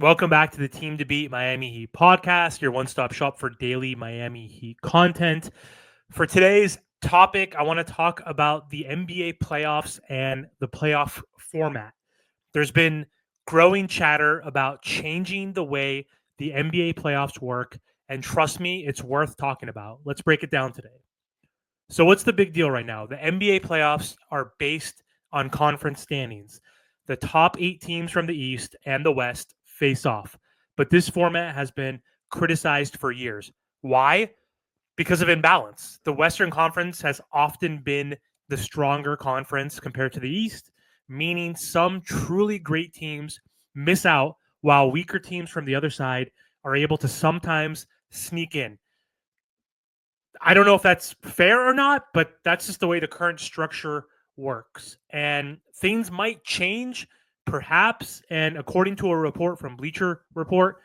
Welcome back to the Team to Beat Miami Heat podcast, your one-stop shop for daily Miami Heat content. For today's topic, I want to talk about the NBA playoffs and the playoff format. There's been growing chatter about changing the way the NBA playoffs work, and trust me, it's worth talking about. Let's break it down today. So, what's the big deal right now? The NBA playoffs are based on conference standings. The top 8 teams from the East and the West face off. But this format has been criticized for years. Why? Because of imbalance. The Western Conference has often been the stronger conference compared to the East, meaning some truly great teams miss out while weaker teams from the other side are able to sometimes sneak in. I don't know if that's fair or not, but that's just the way the current structure works. And things might change, perhaps. And according to a report from Bleacher Report,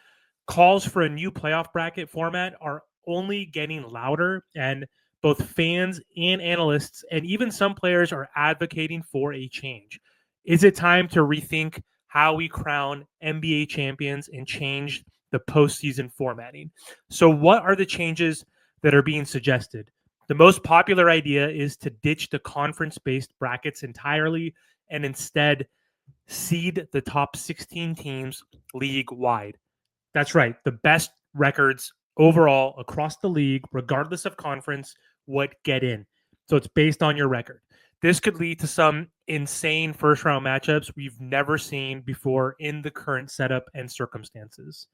calls for a new playoff bracket format are only getting louder. And both fans and analysts, and even some players, are advocating for a change. Is it time to rethink how we crown NBA champions and change the postseason formatting? So, what are the changes that are being suggested? The most popular idea is to ditch the conference-based brackets entirely and instead seed the top 16 teams league-wide. That's right. The best records overall across the league, regardless of conference, would get in. So it's based on your record. This could lead to some insane first-round matchups we've never seen before in the current setup and circumstances.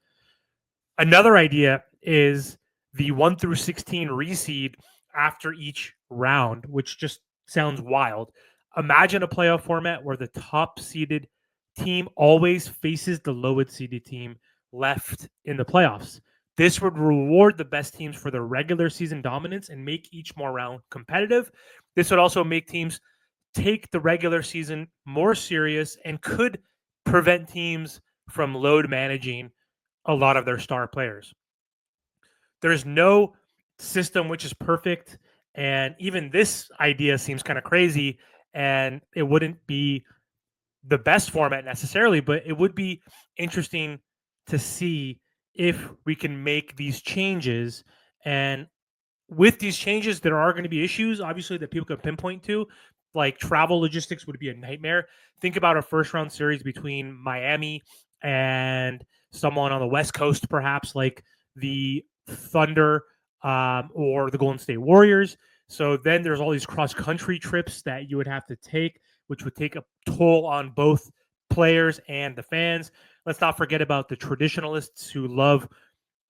Another idea is the 1 through 16 reseed after each round, which just sounds wild. Imagine a playoff format where the top seeded team always faces the lowest seeded team left in the playoffs. This would reward the best teams for their regular season dominance and make each more round competitive. This would also make teams take the regular season more serious and could prevent teams from load managing a lot of their star players. There's no system which is perfect. And even this idea seems kind of crazy. And it wouldn't be the best format necessarily, but it would be interesting to see if we can make these changes. And with these changes, there are going to be issues, obviously, that people can pinpoint to. Like travel logistics would be a nightmare. Think about a first round series between Miami and someone on the West Coast, perhaps like the Thunder or the Golden State Warriors. So then there's all these cross country trips that you would have to take, which would take a toll on both players and the fans. Let's not forget about the traditionalists who love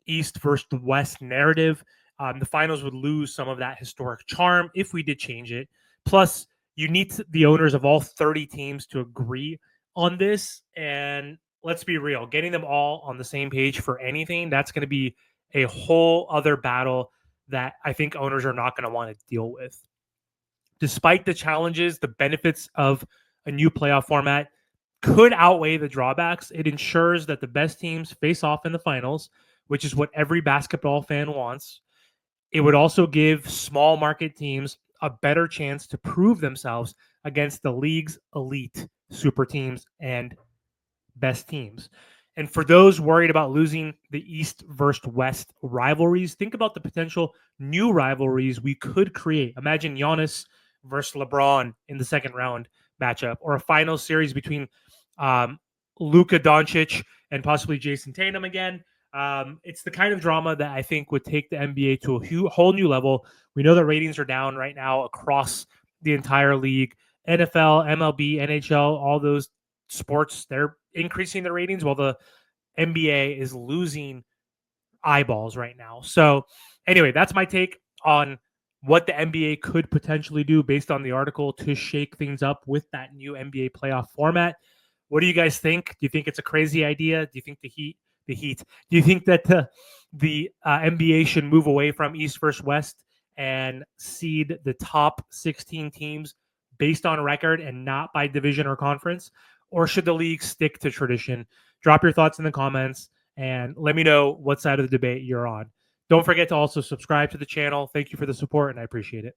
East versus West narrative. The finals would lose some of that historic charm if we did change it. Plus, you need the owners of all 30 teams to agree on this. And let's be real, getting them all on the same page for anything, that's going to be a whole other battle that I think owners are not going to want to deal with. Despite the challenges, the benefits of a new playoff format could outweigh the drawbacks. It ensures that the best teams face off in the finals, which is what every basketball fan wants. It would also give small market teams a better chance to prove themselves against the league's elite super teams and best teams. And for those worried about losing the East versus West rivalries, think about the potential new rivalries we could create. Imagine Giannis versus LeBron in the second round matchup, or a final series between Luka Doncic and possibly Jason Tatum again. It's the kind of drama that I think would take the NBA to a whole new level. We know the ratings are down right now across the entire league. NFL, MLB, NHL, all those sports, they're increasing their ratings while the NBA is losing eyeballs right now. So anyway, that's my take on what the NBA could potentially do based on the article to shake things up with that new NBA playoff format. What do you guys think? Do you think it's a crazy idea? Do you think the Heat? Do you think that the NBA should move away from East versus West and seed the top 16 teams based on record and not by division or conference? Or should the league stick to tradition? Drop your thoughts in the comments and let me know what side of the debate you're on. Don't forget to also subscribe to the channel. Thank you for the support, and I appreciate it.